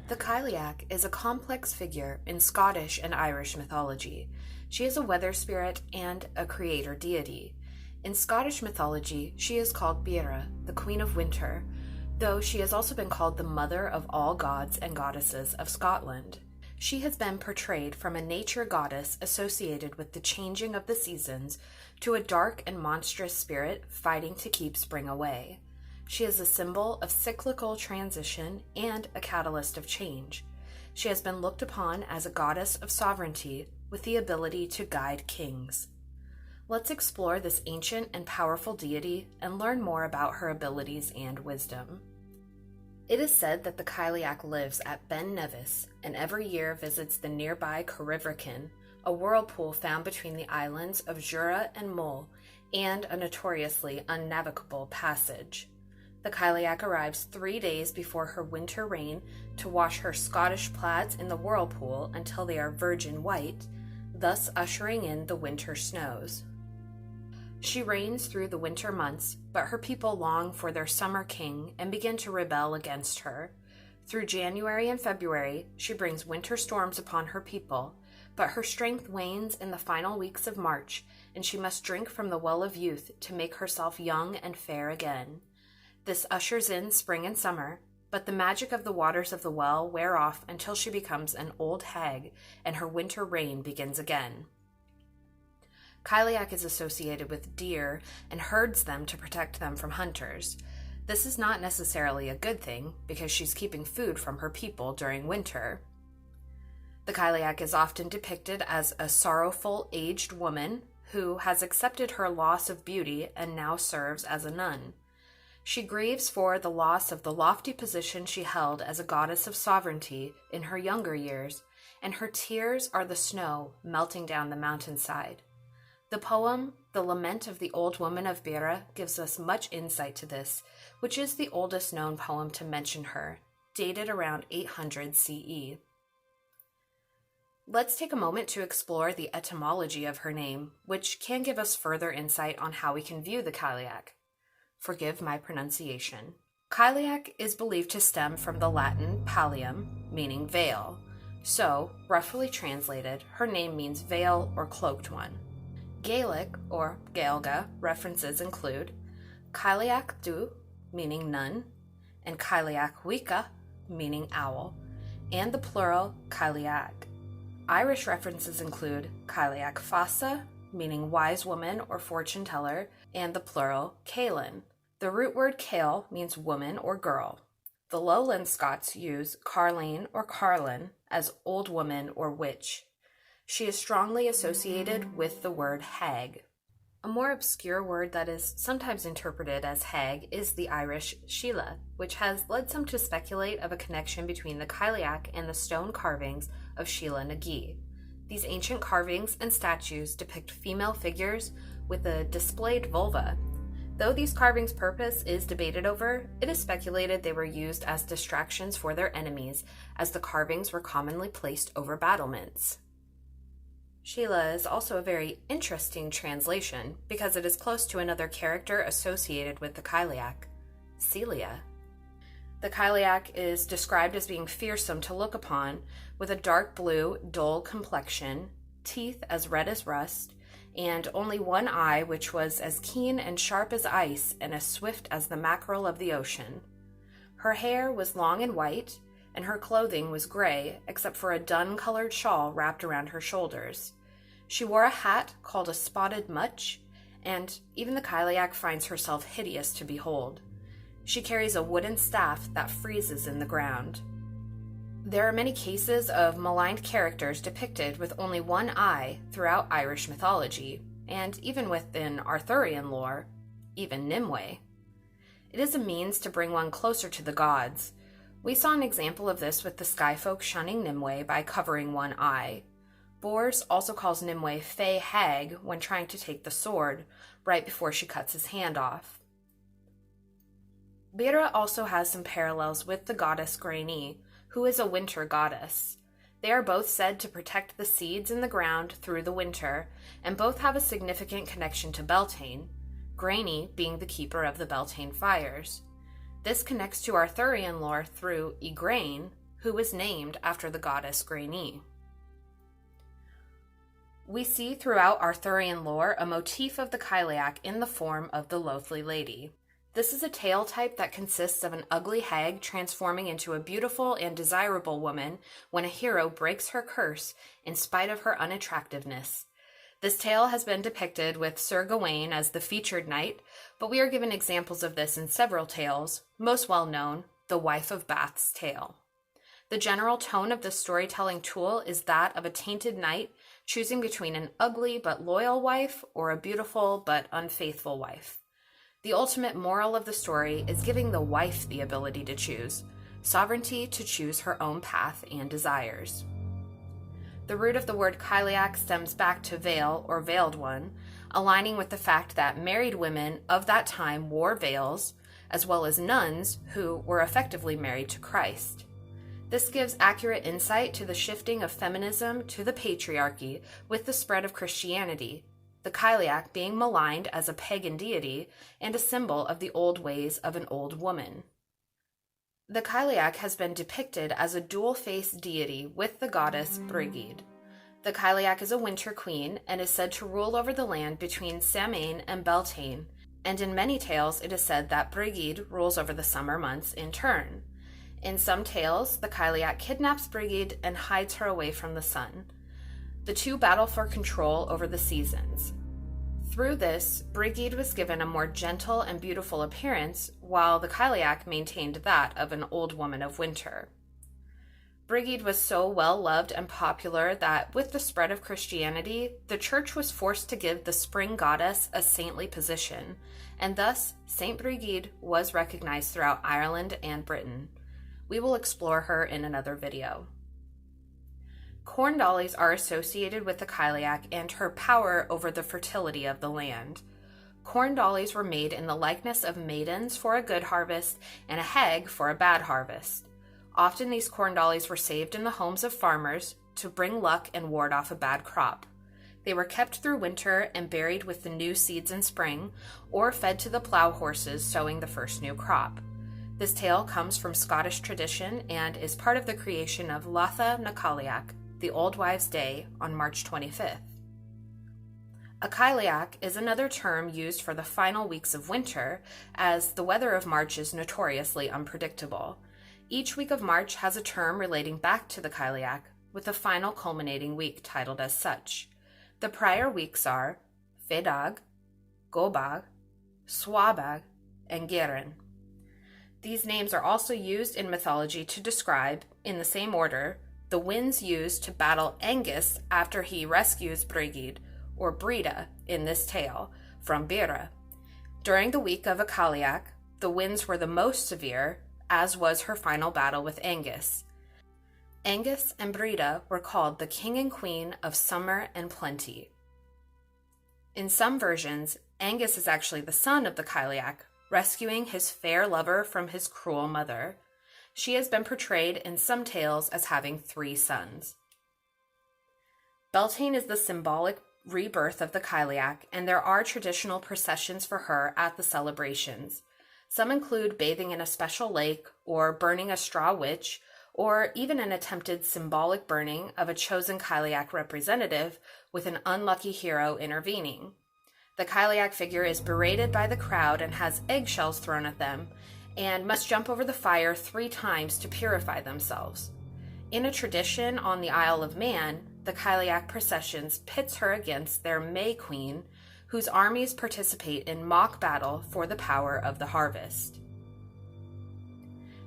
The Cailleach is a complex figure in Scottish and Irish mythology. She is a weather spirit and a creator deity. In Scottish mythology, she is called Beara, the Queen of Winter, though she has also been called the mother of all gods and goddesses of Scotland. She has been portrayed from a nature goddess associated with the changing of the seasons to a dark and monstrous spirit fighting to keep spring away. She is a symbol of cyclical transition and a catalyst of change. She has been looked upon as a goddess of sovereignty with the ability to guide kings. Let's explore this ancient and powerful deity and learn more about her abilities and wisdom. It is said that the Cailleach lives at Ben Nevis and every year visits the nearby Corrivrecin, a whirlpool found between the islands of Jura and Mull, and a notoriously unnavigable passage. The Cailleach arrives 3 days before her winter reign to wash her Scottish plaids in the whirlpool until they are virgin white, thus ushering in the winter snows. She reigns through the winter months, but her people long for their summer king and begin to rebel against her. Through January and February, she brings winter storms upon her people, but her strength wanes in the final weeks of March, and she must drink from the well of youth to make herself young and fair again. This ushers in spring and summer, but the magic of the waters of the well wear off until she becomes an old hag and her winter reign begins again. Cailleach is associated with deer and herds them to protect them from hunters. This is not necessarily a good thing because she's keeping food from her people during winter. The Cailleach is often depicted as a sorrowful, aged woman who has accepted her loss of beauty and now serves as a nun. She grieves for the loss of the lofty position she held as a goddess of sovereignty in her younger years, and her tears are the snow melting down the mountainside. The poem, The Lament of the Old Woman of Beara, gives us much insight to this, which is the oldest known poem to mention her, dated around 800 CE. Let's take a moment to explore the etymology of her name, which can give us further insight on how we can view the Cailleach. Forgive my pronunciation. Cailleach is believed to stem from the Latin pallium, meaning veil. So, roughly translated, her name means veil or cloaked one. Gaelic, or Gaelga, references include Cailleach du, meaning nun, and Cailleach Wicca, meaning owl, and the plural Cailleach. Irish references include Cailleach Fassa, meaning wise woman or fortune teller, and the plural Cailin. The root word Cail means woman or girl. The Lowland Scots use Carline or Carlin as old woman or witch. She is strongly associated with the word hag. A more obscure word that is sometimes interpreted as hag is the Irish Sheila, which has led some to speculate of a connection between the Cailleach and the stone carvings of Sheila na Gee. These ancient carvings and statues depict female figures with a displayed vulva. Though these carvings' purpose is debated over, it is speculated they were used as distractions for their enemies, as the carvings were commonly placed over battlements. Sheila is also a very interesting translation because it is close to another character associated with the Cailleach, Celia. The Cailleach is described as being fearsome to look upon, with a dark blue, dull complexion, teeth as red as rust, and only one eye which was as keen and sharp as ice and as swift as the mackerel of the ocean. Her hair was long and white, and her clothing was gray except for a dun-colored shawl wrapped around her shoulders. She wore a hat called a spotted mutch, and even the Cailleach finds herself hideous to behold. She carries a wooden staff that freezes in the ground. There are many cases of maligned characters depicted with only one eye throughout Irish mythology, and even within Arthurian lore, even Nimue. It is a means to bring one closer to the gods. We saw an example of this with the skyfolk shunning Nimue by covering one eye. Bors also calls Nimue Fey Hag when trying to take the sword, right before she cuts his hand off. Beara also has some parallels with the goddess Granny, who is a winter goddess. They are both said to protect the seeds in the ground through the winter, and both have a significant connection to Beltane, Granny being the keeper of the Beltane fires. This connects to Arthurian lore through Igraine, who was named after the goddess Grainne. We see throughout Arthurian lore a motif of the Cailleach in the form of the Loathly Lady. This is a tale type that consists of an ugly hag transforming into a beautiful and desirable woman when a hero breaks her curse in spite of her unattractiveness. This tale has been depicted with Sir Gawain as the featured knight, but we are given examples of this in several tales, most well known, the Wife of Bath's tale. The general tone of this storytelling tool is that of a tainted knight choosing between an ugly but loyal wife or a beautiful but unfaithful wife. The ultimate moral of the story is giving the wife the ability to choose, sovereignty to choose her own path and desires. The root of the word Cailleach stems back to veil or veiled one, aligning with the fact that married women of that time wore veils, as well as nuns who were effectively married to Christ. This gives accurate insight to the shifting of feminism to the patriarchy with the spread of Christianity, the Cailleach being maligned as a pagan deity and a symbol of the old ways of an old woman. The Cailleach has been depicted as a dual-faced deity with the goddess Brigid. The Cailleach is a winter queen and is said to rule over the land between Samhain and Beltane, and in many tales it is said that Brigid rules over the summer months in turn. In some tales, the Cailleach kidnaps Brigid and hides her away from the sun. The two battle for control over the seasons. Through this, Brigid was given a more gentle and beautiful appearance, while the Cailleach maintained that of an old woman of winter. Brigid was so well loved and popular that, with the spread of Christianity, the church was forced to give the spring goddess a saintly position, and thus Saint Brigid was recognized throughout Ireland and Britain. We will explore her in another video. Corn dollies are associated with the Cailleach and her power over the fertility of the land. Corn dollies were made in the likeness of maidens for a good harvest and a hag for a bad harvest. Often these corn dollies were saved in the homes of farmers to bring luck and ward off a bad crop. They were kept through winter and buried with the new seeds in spring, or fed to the plow horses sowing the first new crop. This tale comes from Scottish tradition and is part of the creation of Latha na Cailleach, the Old Wives' Day, on March 25th. A Cailleach is another term used for the final weeks of winter, as the weather of March is notoriously unpredictable. Each week of March has a term relating back to the Cailleach, with the final culminating week titled as such. The prior weeks are Fedag, Gobag, Swabag, and Gerin. These names are also used in mythology to describe, in the same order, the winds used to battle Angus after he rescues Brigid, or Brida, in this tale, from Bera. During the week of a Cailleach, the winds were the most severe, as was her final battle with Angus. Angus and Brida were called the king and queen of summer and plenty. In some versions, Angus is actually the son of the Cailleach, rescuing his fair lover from his cruel mother. She has been portrayed in some tales as having 3 sons. Beltane is the symbolic rebirth of the Cailleach, and there are traditional processions for her at the celebrations. Some include bathing in a special lake, or burning a straw witch, or even an attempted symbolic burning of a chosen Cailleach representative with an unlucky hero intervening. The Cailleach figure is berated by the crowd and has eggshells thrown at them, and must jump over the fire 3 times to purify themselves. In a tradition on the Isle of Man, the Cailleach processions pits her against their May Queen, whose armies participate in mock battle for the power of the harvest.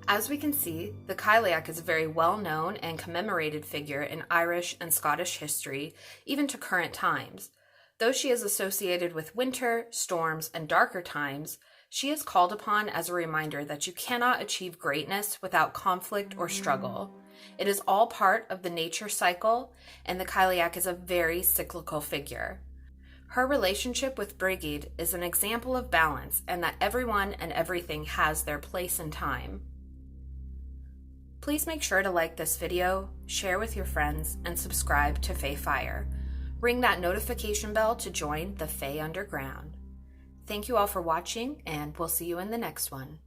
As we can see, the Cailleach is a very well-known and commemorated figure in Irish and Scottish history, even to current times. Though she is associated with winter, storms, and darker times, she is called upon as a reminder that you cannot achieve greatness without conflict or struggle. It is all part of the nature cycle, and the Cailleach is a very cyclical figure. Her relationship with Brigid is an example of balance, and that everyone and everything has their place and time. Please make sure to like this video, share with your friends, and subscribe to Fae Fire. Ring that notification bell to join the Fae Underground. Thank you all for watching, and we'll see you in the next one.